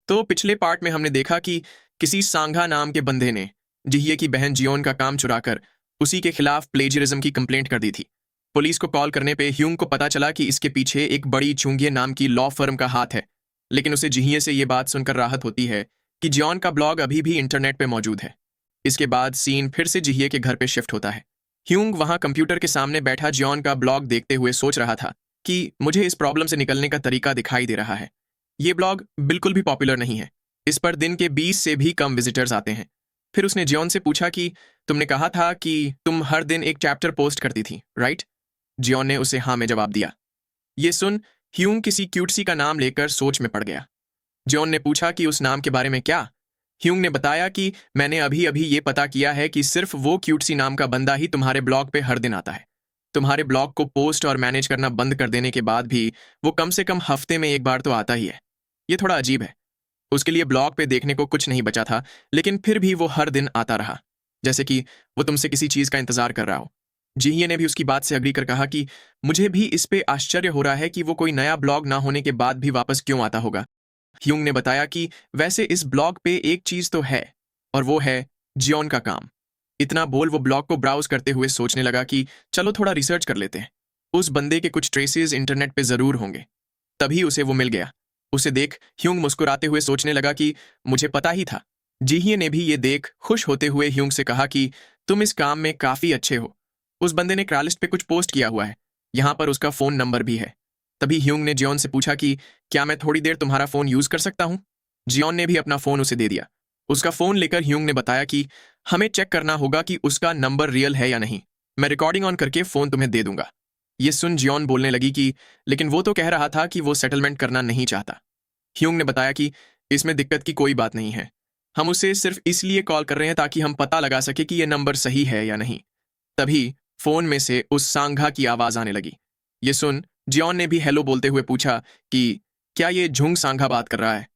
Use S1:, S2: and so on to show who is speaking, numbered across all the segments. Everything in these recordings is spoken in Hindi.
S1: तो पिछले पार्ट में हमने देखा कि किसी सांघा नाम के बंदे ने जिहिए की बहन जियोन का काम चुराकर उसी के खिलाफ प्लेजरिज्म की कंप्लेंट कर दी थी। पुलिस को कॉल करने पे ह्यूंग को पता चला कि इसके पीछे एक बड़ी चुंगिए नाम की लॉ फर्म का हाथ है, लेकिन उसे जिहिए से ये बात सुनकर राहत होती है कि जियोन का ब्लॉग अभी भी इंटरनेट पे मौजूद है। इसके बाद सीन फिर से जिहिए के घर पे शिफ्ट होता है। ह्यूंग वहां कंप्यूटर के सामने बैठा जियोन का ब्लॉग देखते हुए सोच रहा था कि मुझे इस प्रॉब्लम से निकलने का तरीका दिखाई दे रहा है। ये ब्लॉग बिल्कुल भी पॉपुलर नहीं है, इस पर दिन के 20 से भी कम विजिटर्स आते हैं। फिर उसने जियोन से पूछा कि तुमने कहा था कि तुम हर दिन एक चैप्टर पोस्ट करती थी, राइट? जियोन ने उसे हाँ में जवाब दिया। ये सुन ह्यूंग किसी क्यूटसी का नाम लेकर सोच में पड़ गया। जियोन ने पूछा कि उस नाम के बारे में क्या? ह्यूंग ने बताया कि मैंने अभी अभी ये पता किया है कि सिर्फ वो क्यूटसी नाम का बंदा ही तुम्हारे ब्लॉग पे हर दिन आता है। तुम्हारे ब्लॉग को पोस्ट और मैनेज करना बंद कर देने के बाद भी वो कम से कम हफ्ते में एक बार तो आता ही है। ये थोड़ा अजीब है। उसके लिए ब्लॉग पे देखने को कुछ नहीं बचा था, लेकिन फिर भी वो हर दिन आता रहा, जैसे कि वो तुमसे किसी चीज का इंतजार कर रहा हो। जिहिए ने भी उसकी बात से अग्री कर कहा कि मुझे भी इस पे आश्चर्य हो रहा है कि वो कोई नया ब्लॉग ना होने के बाद भी वापस क्यों आता होगा। ह्यूंग ने बताया कि वैसे इस ब्लॉग पे एक चीज तो है, और वो है जियोन का काम। इतना बोल वो ब्लॉग को ब्राउज करते हुए सोचने लगा कि चलो थोड़ा रिसर्च कर लेते हैं। उस बंदे के कुछ ट्रेसेस इंटरनेट पे जरूर होंगे। तभी उसे वो मिल गया। उसे देख ह्यूंग मुस्कुराते हुए सोचने लगा कि मुझे पता ही था। जिहिए ने भी ये देख खुश होते हुए ह्यूंग से कहा कि तुम इस काम में काफी अच्छे हो। उस बंदे ने क्रैलिस्ट पे कुछ पोस्ट किया हुआ है, यहाँ पर उसका फोन नंबर भी है। तभी ह्यूंग ने जियोन से पूछा कि क्या मैं थोड़ी देर तुम्हारा फोन यूज कर सकता हूँ? जियोन ने भी अपना फोन उसे दे दिया। उसका फोन लेकर ह्यूंग ने बताया कि हमें चेक करना होगा कि उसका नंबर रियल है या नहीं। मैं रिकॉर्डिंग ऑन करके फोन तुम्हें दे दूंगा। ये सुन जियोन बोलने लगी कि लेकिन वो तो कह रहा था कि वो सेटलमेंट करना नहीं चाहता। ह्यूंग ने बताया कि इसमें दिक्कत की कोई बात नहीं है। हम उसे सिर्फ इसलिए कॉल कर रहे हैं ताकि हम पता लगा सके कि यह नंबर सही है या नहीं। तभी फोन में से उस सांघा की आवाज आने लगी। ये सुन जियोन ने भी हेलो बोलते हुए पूछा कि क्या ये झुंग सांघा बात कर रहा है?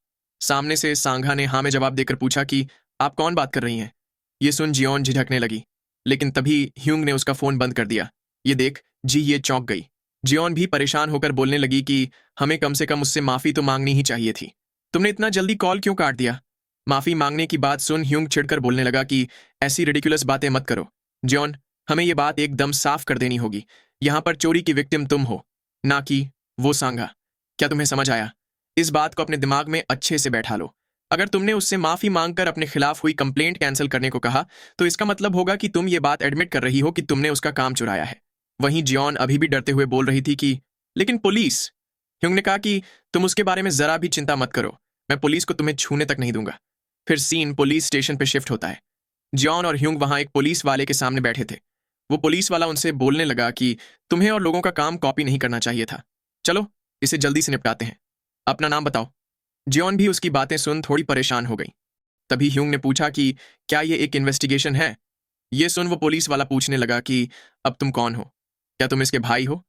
S1: सामने से सांघा ने हाँ में जवाब देकर पूछा कि आप कौन बात कर रही हैं? ये सुन जियोन झिझकने लगी, लेकिन तभी ह्यूंग ने उसका फोन बंद कर दिया। ये देख ये चौंक गई। जियोन भी परेशान होकर बोलने लगी कि हमें कम से कम उससे माफी तो मांगनी ही चाहिए थी। तुमने इतना जल्दी कॉल क्यों काट दिया? माफी मांगने की बात सुन ह्यूंग चिढ़कर बोलने लगा कि ऐसी रिडिकुलस बातें मत करो। जियोन, हमें ये बात एकदम साफ कर देनी होगी। यहां पर चोरी की विक्टिम तुम हो, ना कि वो सांघा। क्या तुम्हें समझ आया? इस बात को अपने दिमाग में अच्छे से बैठा लो। अगर तुमने उससे माफी मांगकर अपने खिलाफ हुई कंप्लेंट कैंसिल करने को कहा, तो इसका मतलब होगा कि तुम ये बात एडमिट कर रही हो कि तुमने उसका काम चुराया है। वहीं जियोन अभी भी डरते हुए बोल रही थी कि लेकिन पुलिस। ह्यूंग ने कहा कि तुम उसके बारे में जरा भी चिंता मत करो, मैं पुलिस को तुम्हें छूने तक नहीं दूंगा। फिर सीन पुलिस स्टेशन पे शिफ्ट होता है। जियोन और ह्यूंग वहां एक पुलिस वाले के सामने बैठे थे। वो पुलिस वाला उनसे बोलने लगा कि तुम्हें और लोगों का काम कॉपी नहीं करना चाहिए था। चलो इसे जल्दी से निपटाते हैं। अपना नाम बताओ। जियोन भी उसकी बातें सुन थोड़ी परेशान हो गई। तभी ह्यूंग ने पूछा कि क्या ये एक इन्वेस्टिगेशन है? ये सुन वो पुलिस वाला पूछने लगा कि अब तुम कौन हो? क्या तुम इसके भाई हो?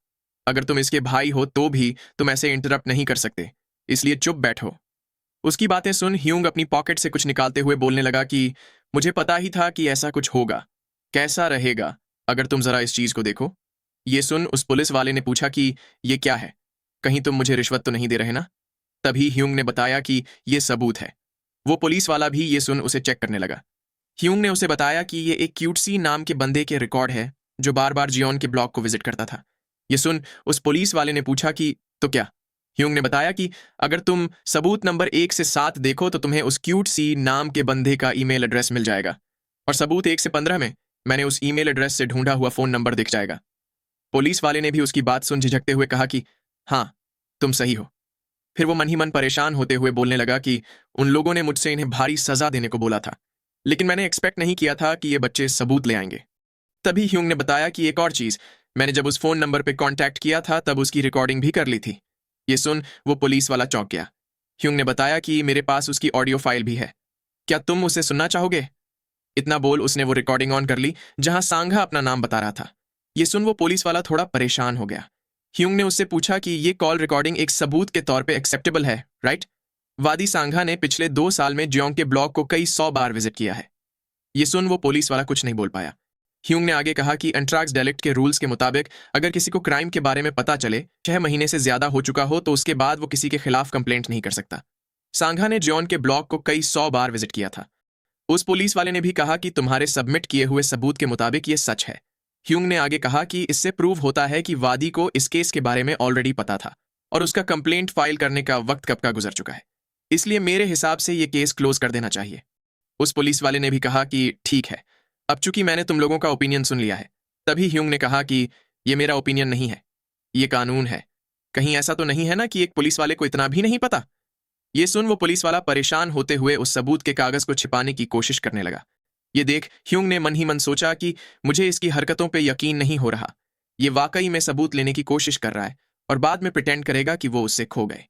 S1: अगर तुम इसके भाई हो तो भी तुम ऐसे इंटरप्ट नहीं कर सकते, इसलिए चुप बैठो। उसकी बातें सुन ह्यूंग अपनी पॉकेट से कुछ निकालते हुए बोलने लगा कि मुझे पता ही था कि ऐसा कुछ होगा। कैसा रहेगा अगर तुम जरा इस चीज को देखो। ये सुन उस पुलिस वाले ने पूछा कि ये क्या है? कहीं तुम मुझे रिश्वत तो नहीं दे रहे ना? तभी ह्यूंग ने बताया कि ये सबूत है। वो पुलिस वाला भी ये सुन उसे चेक करने लगा। ह्यूंग ने उसे बताया कि ये एक क्यूटसी नाम के बंदे के रिकॉर्ड है जो बार बार जियोन के ब्लॉग को विजिट करता था। ये सुन उस पुलिस वाले ने पूछा कि तो क्या? ह्यूंग ने बताया कि अगर तुम सबूत नंबर 1 से 7 देखो तो तुम्हें उस क्यूटसी नाम के बंदे का ईमेल एड्रेस मिल जाएगा, और सबूत 1 से 15 में मैंने उस ईमेल एड्रेस से ढूंढा हुआ फोन नंबर दिख जाएगा। पुलिस वाले ने भी उसकी बात सुन झिझकते हुए कहा कि हाँ, तुम सही हो। फिर वो मन ही मन परेशान होते हुए बोलने लगा कि उन लोगों ने मुझसे इन्हें भारी सजा देने को बोला था, लेकिन मैंने एक्सपेक्ट नहीं किया था कि ये बच्चे सबूत ले आएंगे। तभी ह्यूंग ने बताया कि एक और चीज, मैंने जब उस फोन नंबर पे कांटेक्ट किया था तब उसकी रिकॉर्डिंग भी कर ली थी। ये सुन वो पुलिस वाला चौंक गया। ह्यूंग ने बताया कि मेरे पास उसकी ऑडियो फाइल भी है, क्या तुम उसे सुनना चाहोगे? इतना बोल उसने वो रिकॉर्डिंग ऑन कर ली जहां सांघा अपना नाम बता रहा था। ये सुन वो पुलिस वाला थोड़ा परेशान हो गया। ह्यूंग ने उससे पूछा कि ये कॉल रिकॉर्डिंग एक सबूत के तौर पे एक्सेप्टेबल है, राइट? वादी सांघा ने पिछले 2 साल में जियोंग के ब्लॉग को कई 100 बार विजिट किया है। ये सुन वो पुलिस वाला कुछ नहीं बोल पाया। ह्यूंग ने आगे कहा कि एंट्रैक्स डेलिक्ट के रूल्स के मुताबिक अगर किसी को क्राइम के बारे में पता चले 6 महीने से ज्यादा हो चुका हो तो उसके बाद वो किसी के खिलाफ कंप्लेंट नहीं कर सकता। सांघा ने जॉन के ब्लॉग को कई 100 बार विजिट किया था। उस पुलिस वाले ने भी कहा कि तुम्हारे सबमिट किए हुए सबूत के मुताबिक ये सच है। ह्यूंग ने आगे कहा कि इससे प्रूव होता है कि वादी को इस केस के बारे में ऑलरेडी पता था और उसका कंप्लेंट फाइल करने का वक्त कब का गुजर चुका है, इसलिए मेरे हिसाब से ये केस क्लोज कर देना चाहिए। उस पुलिस वाले ने भी कहा कि ठीक है, अब चूंकि मैंने तुम लोगों का ओपिनियन सुन लिया है। तभी ह्यूंग ने कहा कि ये मेरा ओपिनियन नहीं है, ये कानून है। कहीं ऐसा तो नहीं है ना कि एक पुलिस वाले को इतना भी नहीं पता। ये सुन वो पुलिस वाला परेशान होते हुए उस सबूत के कागज को छिपाने की कोशिश करने लगा। ये देख ह्यूंग ने मन ही मन सोचा कि मुझे इसकी हरकतों पे यकीन नहीं हो रहा। ये वाकई में सबूत लेने की कोशिश कर रहा है और बाद में प्रिटेंड करेगा कि वो उससे खो गए।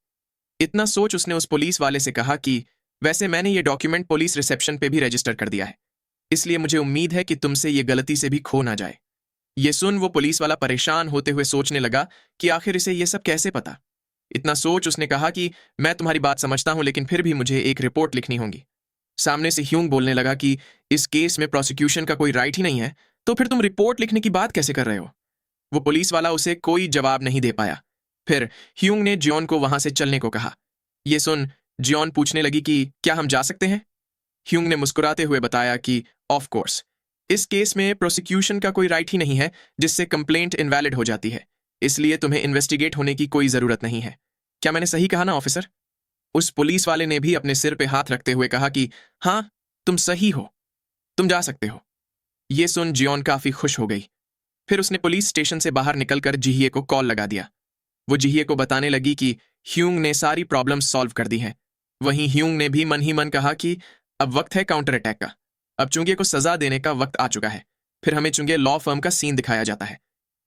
S1: इतना सोच उसने उस पुलिस वाले से कहा कि वैसे मैंने ये डॉक्यूमेंट पुलिस रिसेप्शन पे भी रजिस्टर कर दिया है, इसलिए मुझे उम्मीद है कि तुमसे ये गलती से भी खो ना जाए। ये सुन वो पुलिस वाला परेशान होते हुए सोचने लगा कि आखिर इसे ये सब कैसे पता। इतना सोच उसने कहा कि मैं तुम्हारी बात समझता हूं, लेकिन फिर भी मुझे एक रिपोर्ट लिखनी होगी। सामने से ह्यूंग बोलने लगा कि इस केस में प्रोसिक्यूशन का कोई राइट ही नहीं है, तो फिर तुम रिपोर्ट लिखने की बात कैसे कर रहे हो। वो पुलिस वाला उसे कोई जवाब नहीं दे पाया। फिर ह्यूंग ने जॉन को वहां से चलने को कहा। ये सुन जॉन पूछने लगी कि क्या हम जा सकते हैं। ह्यूंग ने मुस्कुराते हुए बताया कि ऑफ कोर्स, इस केस में प्रोसिक्यूशन का कोई राइट ही नहीं है जिससे कंप्लेंट इनवैलिड हो जाती है, इसलिए तुम्हें इन्वेस्टिगेट होने की कोई जरूरत नहीं है। क्या मैंने सही कहा ना ऑफिसर। उस पुलिस वाले ने भी अपने सिर पे हाथ रखते हुए कहा कि हाँ, तुम सही हो, तुम जा सकते हो। ये सुन जॉन काफी खुश हो गई। फिर उसने पुलिस स्टेशन से बाहर निकलकर जिहिए को कॉल लगा दिया। वो जिहिए को बताने लगी कि ह्यूंग ने सारी प्रॉब्लम सॉल्व कर दी हैं। वहीं ह्यूंग ने भी मन ही मन कहा कि अब वक्त है काउंटर अटैक का। अब चुंगे को सजा देने का वक्त आ चुका है। फिर हमें चुंगे लॉ फर्म का सीन दिखाया जाता है।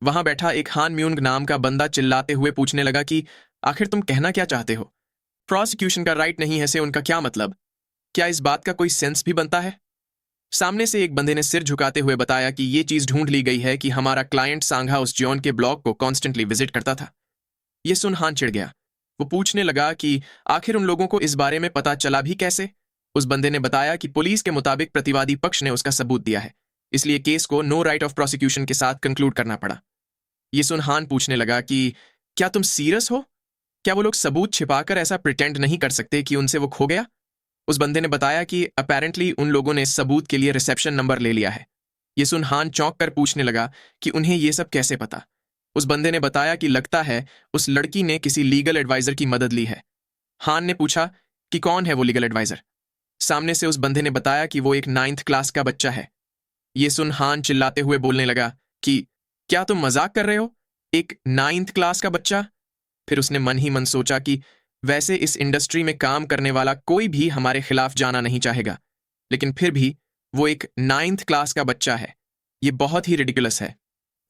S1: वहां बैठा एक हान म्यूंग नाम का बंदा चिल्लाते हुए पूछने लगा कि आखिर तुम कहना क्या चाहते हो। प्रोसिक्यूशन का राइट नहीं है से उनका क्या मतलब। क्या इस बात का कोई सेंस भी बनता है। सामने से एक बंदे ने सिर झुकाते हुए बताया कि ये चीज ढूंढ ली गई है कि हमारा क्लाइंट सांघा उस जॉन के ब्लॉग को कॉन्स्टेंटली विजिट करता था। ये सुन हान चिढ़ गया। वो पूछने लगा कि आखिर उन लोगों को इस बारे में पता चला भी कैसे। उस बंदे ने बताया कि पुलिस के मुताबिक प्रतिवादी पक्ष ने उसका सबूत दिया है, इसलिए केस को नो राइट ऑफ प्रोसिक्यूशन के साथ कंक्लूड करना पड़ा। ये सुन हान पूछने लगा कि क्या तुम सीरियस हो। क्या वो लोग सबूत छिपाकर ऐसा प्रिटेंड नहीं कर सकते कि उनसे वो खो गया। उस बंदे ने बताया कि अपेरेंटली उन लोगों ने सबूत के लिए रिसेप्शन नंबर ले लिया है। ये सुन हान चौंक कर पूछने लगा कि उन्हें ये सब कैसे पता। उस बंदे ने बताया कि लगता है उस लड़की ने किसी लीगल एडवाइजर की मदद ली है। हान ने पूछा कि कौन है वो लीगल एडवाइजर। सामने से उस बंदे ने बताया कि वो एक 9th क्लास का बच्चा है। ये सुन हान चिल्लाते हुए बोलने लगा कि क्या तुम मजाक कर रहे हो, एक 9th क्लास का बच्चा। फिर उसने मन ही मन सोचा कि वैसे इस इंडस्ट्री में काम करने वाला कोई भी हमारे खिलाफ जाना नहीं चाहेगा, लेकिन फिर भी वो एक 9th क्लास का बच्चा है, ये बहुत ही रिडिकुलस है।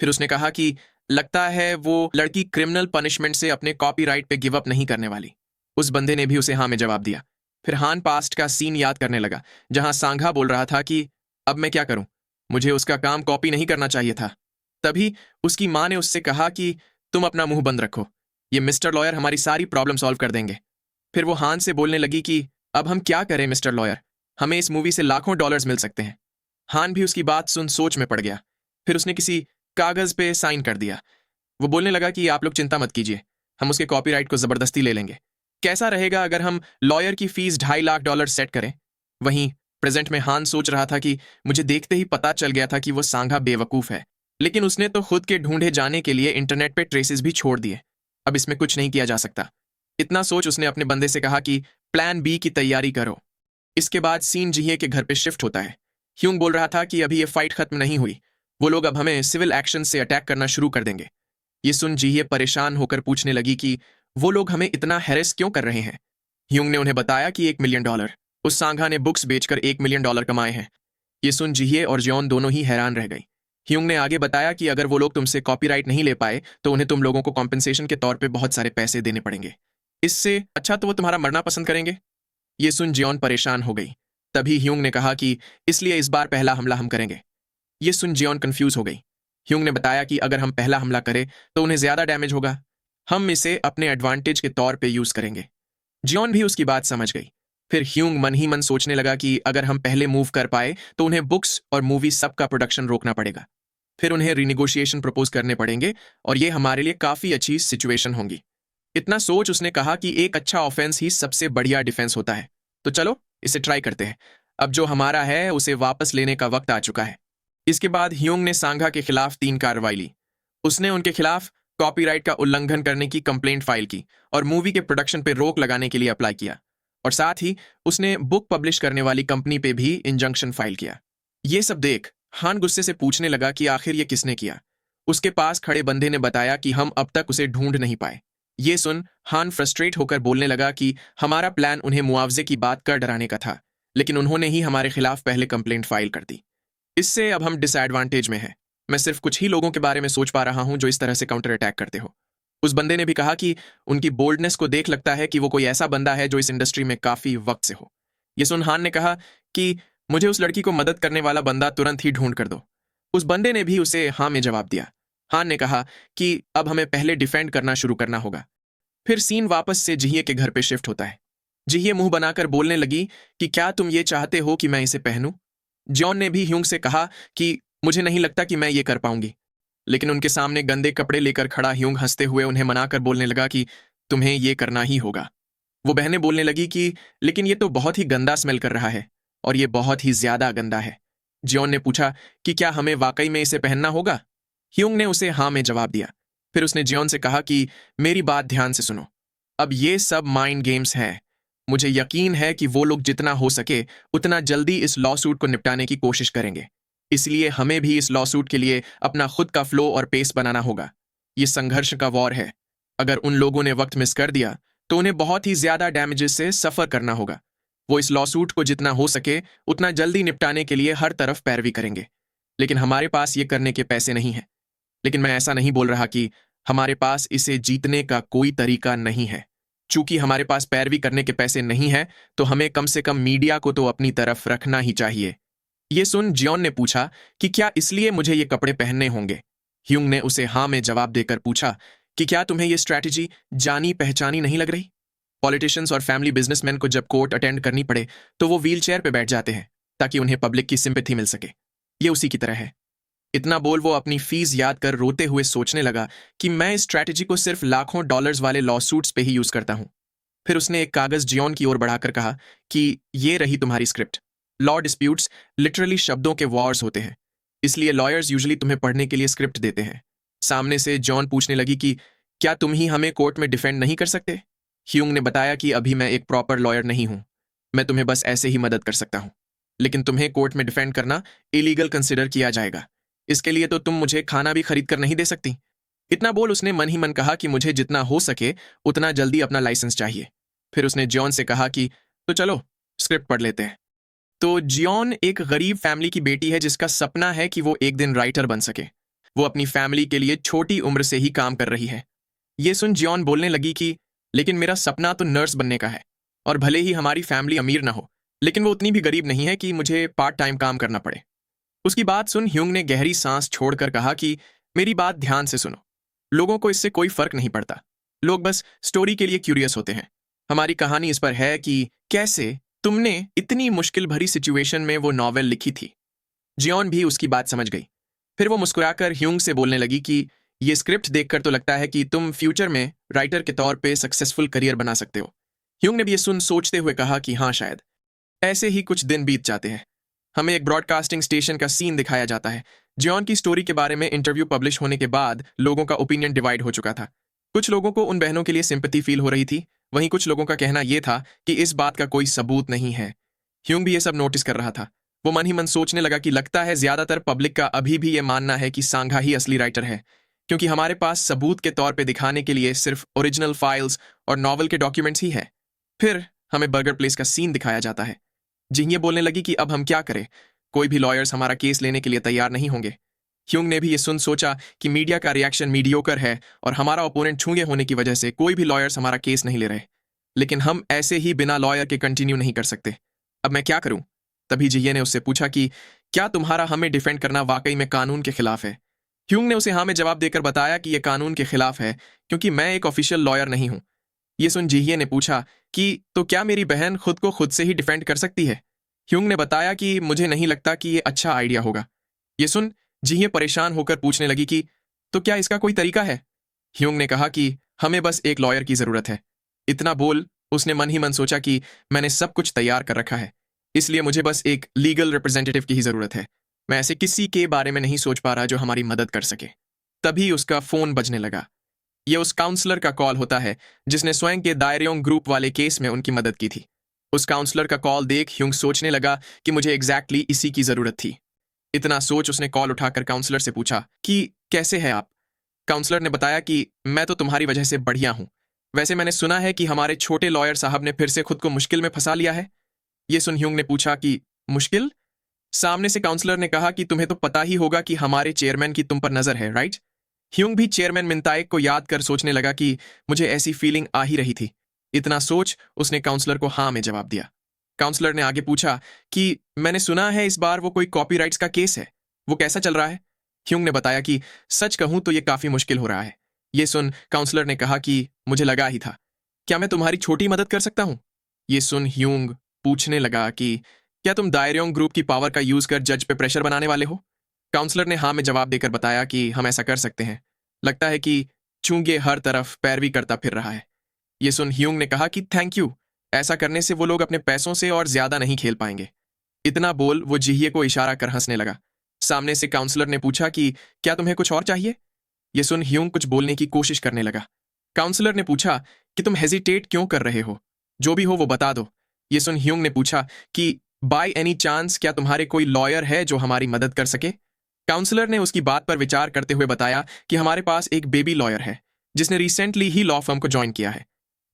S1: फिर उसने कहा कि लगता है वो लड़की क्रिमिनल पनिशमेंट से अपने कॉपीराइट पे गिव अप नहीं करने वाली। उस बंदे ने भी उसे हाँ में जवाब दिया। फिर हान पास्ट का सीन याद करने लगा जहां सांघा बोल रहा था कि अब मैं क्या करूं, मुझे उसका काम कॉपी नहीं करना चाहिए था। तभी उसकी मां ने उससे कहा कि तुम अपना मुंह बंद रखो, ये मिस्टर लॉयर हमारी सारी प्रॉब्लम सॉल्व कर देंगे। फिर वो हान से बोलने लगी कि अब हम क्या करें मिस्टर लॉयर, हमें इस मूवी से लाखों डॉलर्स मिल सकते हैं। हान भी उसकी बात सुन सोच में पड़ गया। फिर उसने किसी कागज पे साइन कर दिया। वो बोलने लगा कि आप लोग चिंता मत कीजिए, हम उसके कॉपीराइट को जबरदस्ती ले लेंगे। कैसा रहेगा अगर हम लॉयर की फीस $2.5 लाख सेट करें। वहीं प्रेजेंट में हान सोच रहा था कि मुझे देखते ही पता चल गया था कि वो सांघा बेवकूफ है, लेकिन उसने तो खुद के ढूंढे जाने के लिए इंटरनेट पे ट्रेसेस भी छोड़ दिए। अब इसमें कुछ नहीं किया जा सकता। इतना सोच उसने अपने बंदे से कहा कि प्लान बी की तैयारी करो। इसके बाद सीन जिहिए के घर पे शिफ्ट होता है। ह्यूंग बोल रहा था कि अभी ये फाइट खत्म नहीं हुई, वो लोग अब हमें सिविल एक्शन से अटैक करना शुरू कर देंगे। ये सुन जिहिए परेशान होकर पूछने लगी कि वो लोग हमें इतना हैरेस क्यों कर रहे हैं। ह्यूंग ने उन्हें बताया कि $1 मिलियन उस सांघा ने बुक्स बेचकर $1 मिलियन कमाए हैं। ये सुन जिहिए और जॉन दोनों ही हैरान रह गई। ह्यूंग ने आगे बताया कि अगर वो लोग तुमसे कॉपीराइट नहीं ले पाए तो उन्हें तुम लोगों को कॉम्पेंसेशन के तौर पे बहुत सारे पैसे देने पड़ेंगे। इससे अच्छा तो वो तुम्हारा मरना पसंद करेंगे। ये सुन जॉन परेशान हो गई। तभी ह्यूंग ने कहा कि इसलिए इस बार पहला हमला हम करेंगे। ये सुन जॉन कंफ्यूज हो गई। ह्यूंग ने बताया कि अगर हम पहला हमला करें तो उन्हें ज्यादा डैमेज होगा, हम इसे अपने एडवांटेज के तौर पे यूज करेंगे। जॉन भी उसकी बात समझ गई। फिर ह्यूंग मन ही मन सोचने लगा कि अगर हम पहले मूव कर पाए तो उन्हें बुक्स और मूवी सब का प्रोडक्शन रोकना पड़ेगा, फिर उन्हें रिनिगोशिएशन प्रपोज करने पड़ेंगे और ये हमारे लिए काफी अच्छी सिचुएशन होंगी। इतना सोच उसने कहा कि एक अच्छा ऑफेंस ही सबसे बढ़िया डिफेंस होता है। तो चलो इसे ट्राई करते हैं। अब जो हमारा है उसे वापस लेने का वक्त आ चुका है। इसके बाद ह्यूंग ने सांघा के खिलाफ 3 कार्रवाई ली। उसने उनके खिलाफ कॉपीराइट का उल्लंघन करने की कंप्लेंट फाइल की और मूवी के प्रोडक्शन पर रोक लगाने के लिए अप्लाई किया। और साथ ही उसने बुक पब्लिश करने वाली कंपनी पे भी इंजंक्शन फाइल किया। ये सब देख हान गुस्से से पूछने लगा कि आखिर ये किसने किया। उसके पास खड़े बंदे ने बताया कि हम अब तक उसे ढूंढ नहीं पाए। ये सुन हान फ्रस्ट्रेट होकर बोलने लगा कि हमारा प्लान उन्हें मुआवजे की बात कर डराने का था, लेकिन उन्होंने ही हमारे खिलाफ पहले कंप्लेंट फाइल कर दी। इससे अब हम डिसएडवांटेज में हैं। मैं सिर्फ कुछ ही लोगों के बारे में सोच पा रहा हूं जो इस तरह से काउंटर अटैक करते हो। उस बंदे ने भी कहा कि उनकी बोल्डनेस को देख लगता है कि वो कोई ऐसा बंदा है जो इस इंडस्ट्री में काफी वक्त से हो। ये सुन हान ने कहा कि मुझे उस लड़की को मदद करने वाला बंदा तुरंत ही ढूंढ कर दो। उस बंदे ने भी उसे हाँ में जवाब दिया। हान ने कहा कि अब हमें पहले डिफेंड करना शुरू करना होगा। फिर सीन वापस से जिहिए के घर पे शिफ्ट होता है। जिहिए मुंह बनाकर बोलने लगी कि क्या तुम ये चाहते हो कि मैं इसे पहनूं? जॉन ने भी ह्यूंग से कहा कि मुझे नहीं लगता कि मैं ये कर पाऊंगी। लेकिन उनके सामने गंदे कपड़े लेकर खड़ा ह्यूंग हंसते हुए उन्हें मनाकर बोलने लगा कि तुम्हें ये करना ही होगा। वो बहनें बोलने लगी कि लेकिन ये तो बहुत ही गंदा स्मेल कर रहा है और ये बहुत ही ज्यादा गंदा है। जॉन ने पूछा कि क्या हमें वाकई में इसे पहनना होगा? ह्यूंग ने उसे हाँ में जवाब दिया। फिर उसने जॉन से कहा कि मेरी बात ध्यान से सुनो। अब ये सब माइंड गेम्स हैं। मुझे यकीन है कि वो लोग जितना हो सके उतना जल्दी इस लॉसूट को निपटाने की कोशिश करेंगे। इसलिए हमें भी इस लॉसूट के लिए अपना खुद का फ्लो और पेस बनाना होगा। ये संघर्ष का वॉर है। अगर उन लोगों ने वक्त मिस कर दिया तो उन्हें बहुत ही ज्यादा डैमेजेस से सफर करना होगा। वो इस लॉसूट को जितना हो सके उतना जल्दी निपटाने के लिए हर तरफ पैरवी करेंगे। लेकिन हमारे पास ये करने के पैसे नहीं हैं। लेकिन मैं ऐसा नहीं बोल रहा कि हमारे पास इसे जीतने का कोई तरीका नहीं है। चूंकि हमारे पास पैरवी करने के पैसे नहीं हैं, तो हमें कम से कम मीडिया को तो अपनी तरफ रखना ही चाहिए। ये सुन जॉन ने पूछा कि क्या इसलिए मुझे ये कपड़े पहनने होंगे? ह्यूंग ने उसे हाँ में जवाब देकर पूछा कि क्या तुम्हें ये स्ट्रैटेजी जानी पहचानी नहीं लग रही? पॉलिटिशियंस और फैमिली बिजनेसमैन को जब कोर्ट अटेंड करनी पड़े तो वो व्हील चेयर पर बैठ जाते हैं ताकि उन्हें पब्लिक की सिंपैथी मिल सके। ये उसी की तरह है। इतना बोल वो अपनी फीस याद कर रोते हुए सोचने लगा कि मैं इस स्ट्रैटेजी को सिर्फ लाखों डॉलर्स वाले लॉसूट्स पे ही यूज करता हूं। फिर उसने एक कागज जियोन की ओर बढ़ाकर कहा कि ये रही तुम्हारी स्क्रिप्ट। लॉ डिस्प्यूट्स लिटरली शब्दों के वॉर्स होते हैं, इसलिए लॉयर्स यूजुअली तुम्हें पढ़ने के लिए स्क्रिप्ट देते हैं। सामने से जॉन पूछने लगी कि क्या तुम ही हमें कोर्ट में डिफेंड नहीं कर सकते? ह्यूंग ने बताया कि अभी मैं एक प्रॉपर लॉयर नहीं हूं, मैं तुम्हें बस ऐसे ही मदद कर सकता हूं। लेकिन तुम्हें कोर्ट में डिफेंड करना इलीगल कंसिडर किया जाएगा। इसके लिए तो तुम मुझे खाना भी खरीद कर नहीं दे सकती। इतना बोल उसने मन ही मन कहा कि मुझे जितना हो सके उतना जल्दी अपना लाइसेंस चाहिए। फिर उसने जॉन से कहा कि तो चलो स्क्रिप्ट पढ़ लेते हैं। तो जियोन एक गरीब फैमिली की बेटी है जिसका सपना है कि वो एक दिन राइटर बन सके। वो अपनी फैमिली के लिए छोटी उम्र से ही काम कर रही है। ये सुन जियोन बोलने लगी कि लेकिन मेरा सपना तो नर्स बनने का है, और भले ही हमारी फैमिली अमीर ना हो, लेकिन वो उतनी भी गरीब नहीं है कि मुझे पार्ट टाइम काम करना पड़े। उसकी बात सुन ह्यूंग ने गहरी सांस छोड़कर कहा कि मेरी बात ध्यान से सुनो। लोगों को इससे कोई फर्क नहीं पड़ता। लोग बस स्टोरी के लिए क्यूरियस होते हैं। हमारी कहानी इस पर है कि कैसे तुमने इतनी मुश्किल भरी सिचुएशन में वो नॉवेल लिखी थी। जियोन भी उसकी बात समझ गई। फिर वो मुस्कुराकर ह्यूंग से बोलने लगी कि ये स्क्रिप्ट देखकर तो लगता है कि तुम फ्यूचर में राइटर के तौर पे सक्सेसफुल करियर बना सकते हो। ह्यूंग ने भी ये सुन सोचते हुए कहा कि हाँ, शायद। ऐसे ही कुछ दिन बीत जाते हैं। हमें एक ब्रॉडकास्टिंग स्टेशन का सीन दिखाया जाता है। जियोन की स्टोरी के बारे में इंटरव्यू पब्लिश होने के बाद लोगों का ओपिनियन डिवाइड हो चुका था। कुछ लोगों को उन बहनों के लिए सिंपैथी फील हो रही थी, वहीं कुछ लोगों का कहना यह था कि इस बात का कोई सबूत नहीं है। ह्यूंग भी ये सब नोटिस कर रहा था। वो मन ही मन सोचने लगा कि लगता है ज्यादातर पब्लिक का अभी भी ये मानना है कि सांघा ही असली राइटर है, क्योंकि हमारे पास सबूत के तौर पे दिखाने के लिए सिर्फ ओरिजिनल फाइल्स और नॉवल के डॉक्यूमेंट्स ही है। फिर हमें बर्गर प्लेस का सीन दिखाया जाता है। जिंगे बोलने लगी कि अब हम क्या करें, कोई भी लॉयर्स हमारा केस लेने के लिए तैयार नहीं होंगे। ह्यूंग ने भी ये सुन सोचा कि मीडिया का रिएक्शन मीडियोकर है और हमारा ओपोनेंट छूंगे होने की वजह से कोई भी लॉयर्स हमारा केस नहीं ले रहे। लेकिन हम ऐसे ही बिना लॉयर के कंटिन्यू नहीं कर सकते। अब मैं क्या करूं? तभी जिये ने उससे पूछा कि क्या तुम्हारा हमें डिफेंड करना वाकई में कानून के खिलाफ है? ह्यूंग ने उसे हाँ में जवाब देकर बताया कि यह कानून के खिलाफ है क्योंकि मैं एक ऑफिशियल लॉयर नहीं हूं। ये सुन जिये ने पूछा कि तो क्या मेरी बहन खुद को खुद से ही डिफेंड कर सकती है? ह्यूंग ने बताया कि मुझे नहीं लगता कि ये अच्छा आइडिया होगा। ये सुन जिये परेशान होकर पूछने लगी कि तो क्या इसका कोई तरीका है? ह्यूंग ने कहा कि हमें बस एक लॉयर की जरूरत है। इतना बोल उसने मन ही मन सोचा कि मैंने सब कुछ तैयार कर रखा है, इसलिए मुझे बस एक लीगल रिप्रेजेंटेटिव की ही जरूरत है। मैं ऐसे किसी के बारे में नहीं सोच पा रहा जो हमारी मदद कर सके। तभी उसका फोन बजने लगा। यह उस काउंसलर का कॉल होता है जिसने स्वयं के दायरियों ग्रुप वाले केस में उनकी मदद की थी। उस काउंसलर का कॉल देख ह्यूंग सोचने लगा कि मुझे एग्जैक्टली इसी की जरूरत थी। इतना सोच उसने कॉल उठाकर काउंसलर से पूछा कि कैसे हैं आप। काउंसलर ने बताया कि मैं तो तुम्हारी वजह से बढ़िया हूं। वैसे मैंने सुना है कि हमारे छोटे लॉयर साहब ने फिर से खुद को मुश्किल में फंसा लिया है। ये सुन ह्यूंग ने पूछा कि मुश्किल। सामने से काउंसलर ने कहा कि तुम्हें तो पता ही होगा कि हमारे चेयरमैन की तुम पर नजर है, राइट। ह्यूंग भी चेयरमैन मिंताएक को याद कर सोचने लगा कि मुझे ऐसी फीलिंग आ ही रही थी। इतना सोच उसने काउंसलर को हाँ में जवाब दिया। काउंसलर ने आगे पूछा कि मैंने सुना है इस बार वो कोई कॉपीराइट्स का केस है, वो कैसा चल रहा है। ह्यूंग ने बताया कि सच कहूं तो ये काफी मुश्किल हो रहा है। ये सुन काउंसलर ने कहा कि मुझे लगा ही था, क्या मैं तुम्हारी छोटी मदद कर सकता हूं। ये सुन ह्यूंग पूछने लगा कि क्या तुम दायरियों ग्रुप की पावर का यूज कर जज पे प्रेशर बनाने वाले हो। काउंसलर ने हाँ में जवाब देकर बताया कि हम ऐसा कर सकते हैं। लगता है कि चूंगे हर तरफ पैरवी करता फिर रहा है। ये सुन ह्यूंग ने कहा कि थैंक यू, ऐसा करने से वो लोग अपने पैसों से और ज्यादा नहीं खेल पाएंगे। इतना बोल वो जिहिए को इशारा कर हंसने लगा। सामने से काउंसलर ने पूछा कि क्या तुम्हें कुछ और चाहिए। ये सुन ह्यूंग कुछ बोलने की कोशिश करने लगा। काउंसलर ने पूछा कि तुम हेजिटेट क्यों कर रहे हो, जो भी हो वो बता दो। ये सुन ह्यूंग ने पूछा कि बाय एनी चांस क्या तुम्हारे कोई लॉयर है जो हमारी मदद कर सके। काउंसलर ने उसकी बात पर विचार करते हुए बताया कि हमारे पास एक बेबी लॉयर है जिसने रिसेंटली ही लॉ फर्म को ज्वाइन किया है।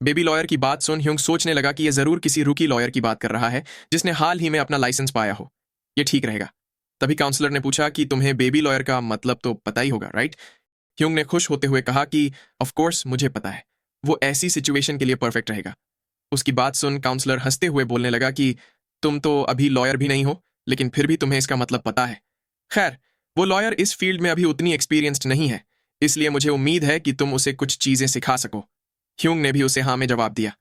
S1: बेबी लॉयर की बात सुन ह्यूंग सोचने लगा कि यह जरूर किसी रूकी लॉयर की बात कर रहा है जिसने हाल ही में अपना लाइसेंस पाया हो। यह ठीक रहेगा। तभी काउंसलर ने पूछा कि तुम्हें बेबी लॉयर का मतलब तो पता ही होगा, राइट। ह्यूंग ने खुश होते हुए कहा कि ऑफ कोर्स मुझे पता है, वो ऐसी सिचुएशन के लिए परफेक्ट रहेगा। उसकी बात सुन काउंसलर हंसते हुए बोलने लगा कि तुम तो अभी लॉयर भी नहीं हो, लेकिन फिर भी तुम्हें इसका मतलब पता है। खैर, वो लॉयर इस फील्ड में अभी उतनी एक्सपीरियंस्ड नहीं है, इसलिए मुझे उम्मीद है कि तुम उसे कुछ चीजें सिखा सको। ह्यूंग ने भी उसे हाँ में जवाब दिया।